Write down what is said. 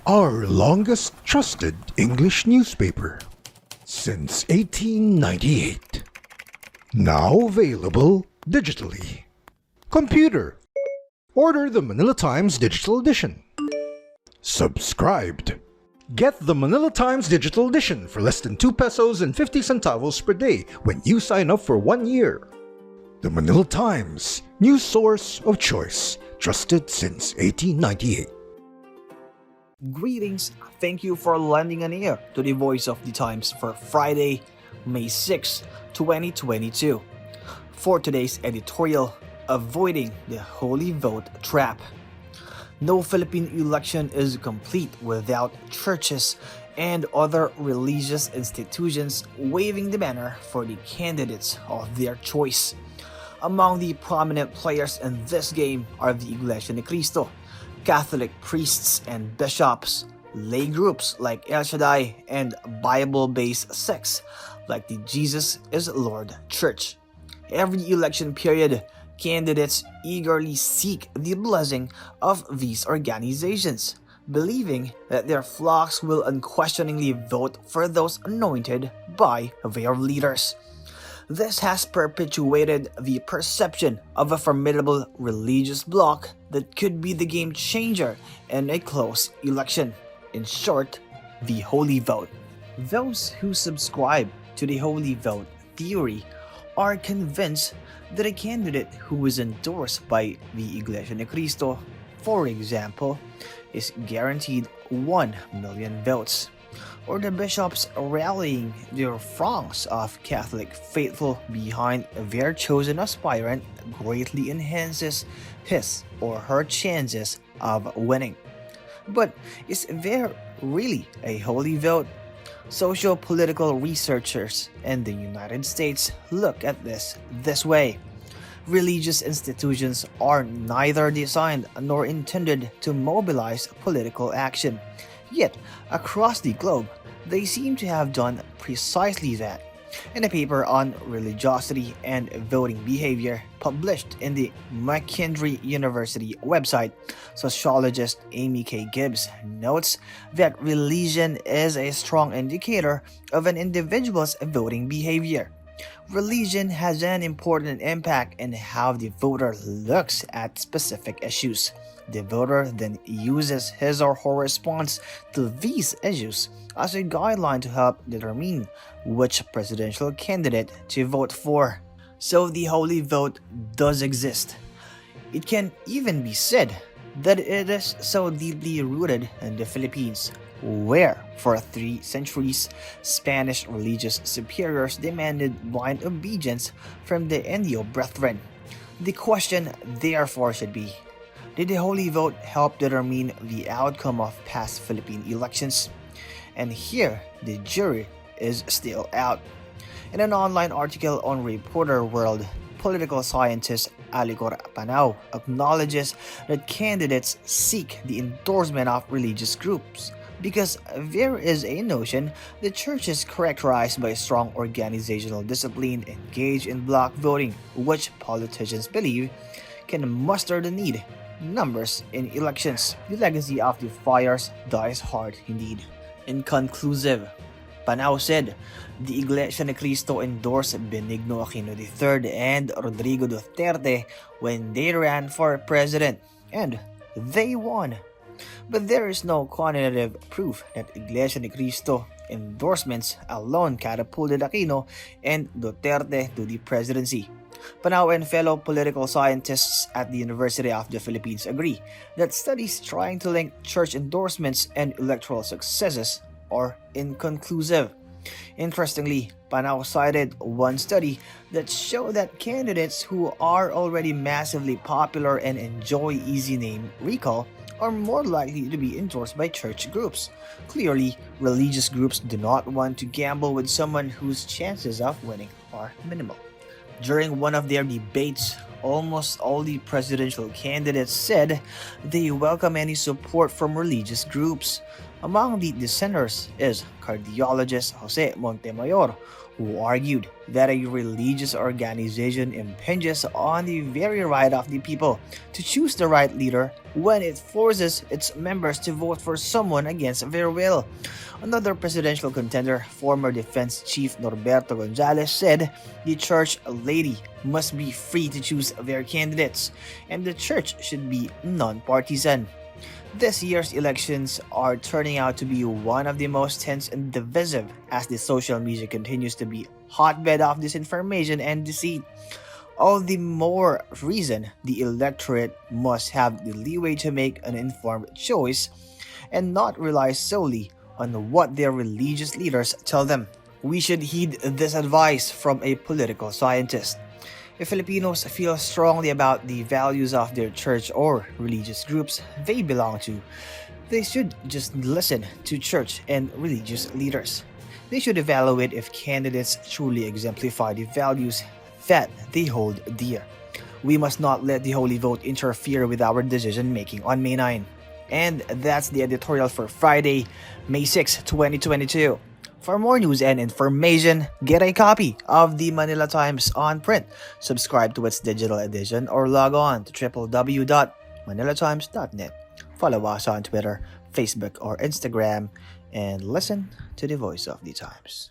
Our longest trusted English newspaper since 1898. Now available digitally. Computer. Order the Manila Times Digital Edition. Subscribed. Get the Manila Times Digital Edition for less than 2 pesos and 50 centavos per day when you sign up for 1 year. The Manila Times, news source of choice, trusted since 1898. Greetings, thank you for lending an ear to the Voice of the Times for Friday, May 6, 2022. For today's editorial, avoiding the holy vote trap. No Philippine election is complete without churches and other religious institutions waving the banner for the candidates of their choice. Among the prominent players in this game are the Iglesia ni Cristo, Catholic priests and bishops, lay groups like El Shaddai, and Bible-based sects like the Jesus is Lord Church. Every election period, candidates eagerly seek the blessing of these organizations, believing that their flocks will unquestioningly vote for those anointed by their leaders. This has perpetuated the perception of a formidable religious bloc that could be the game changer in a close election. In short, the holy vote. Those who subscribe to the holy vote theory are convinced that a candidate who is endorsed by the Iglesia ni Cristo, for example, is guaranteed 1 million votes, or the bishops rallying their throngs of Catholic faithful behind their chosen aspirant greatly enhances his or her chances of winning. But is there really a holy vote? Socio-political researchers in the United States look at this way. Religious institutions are neither designed nor intended to mobilize political action. Yet, across the globe, they seem to have done precisely that. In a paper on religiosity and voting behavior published in the McKendree University website, sociologist Amy K. Gibbs notes that religion is a strong indicator of an individual's voting behavior. Religion has an important impact in how the voter looks at specific issues. The voter then uses his or her response to these issues as a guideline to help determine which presidential candidate to vote for. So the holy vote does exist. It can even be said that it is so deeply rooted in the Philippines, where for 3 centuries Spanish religious superiors demanded blind obedience from the Indio brethren. The question therefore should be, did the holy vote help determine the outcome of past Philippine elections? And here, the jury is still out. In an online article on Reporter World, political scientist Alicor Panao acknowledges that candidates seek the endorsement of religious groups because there is a notion that church is characterized by strong organizational discipline engaged in block voting, which politicians believe can muster the need numbers in elections. The legacy of the friars dies hard indeed. Inconclusive. Panao said, the Iglesia ni Cristo endorsed Benigno Aquino III and Rodrigo Duterte when they ran for president, and they won. But there is no quantitative proof that Iglesia ni Cristo endorsements alone catapulted Aquino and Duterte to the presidency. Panao and fellow political scientists at the University of the Philippines agree that studies trying to link church endorsements and electoral successes are inconclusive. Interestingly, Panao cited one study that showed that candidates who are already massively popular and enjoy easy name recall are more likely to be endorsed by church groups. Clearly, religious groups do not want to gamble with someone whose chances of winning are minimal. During one of their debates, almost all the presidential candidates said they welcome any support from religious groups. Among the dissenters is cardiologist Jose Montemayor, who argued that a religious organization impinges on the very right of the people to choose the right leader when it forces its members to vote for someone against their will. Another presidential contender, former Defense Chief Norberto Gonzales, said the church lady must be free to choose their candidates, and the church should be non-partisan. This year's elections are turning out to be one of the most tense and divisive as the social media continues to be hotbed of disinformation and deceit. All the more reason the electorate must have the leeway to make an informed choice and not rely solely on what their religious leaders tell them. We should heed this advice from a political scientist. If Filipinos feel strongly about the values of their church or religious groups they belong to, they should just listen to church and religious leaders. They should evaluate if candidates truly exemplify the values that they hold dear. We must not let the holy vote interfere with our decision making on May 9. And that's the editorial for Friday, May 6, 2022. For more news and information, get a copy of the Manila Times on print, subscribe to its digital edition, or log on to www.manilatimes.net. Follow us on Twitter, Facebook, or Instagram, and listen to the voice of the Times.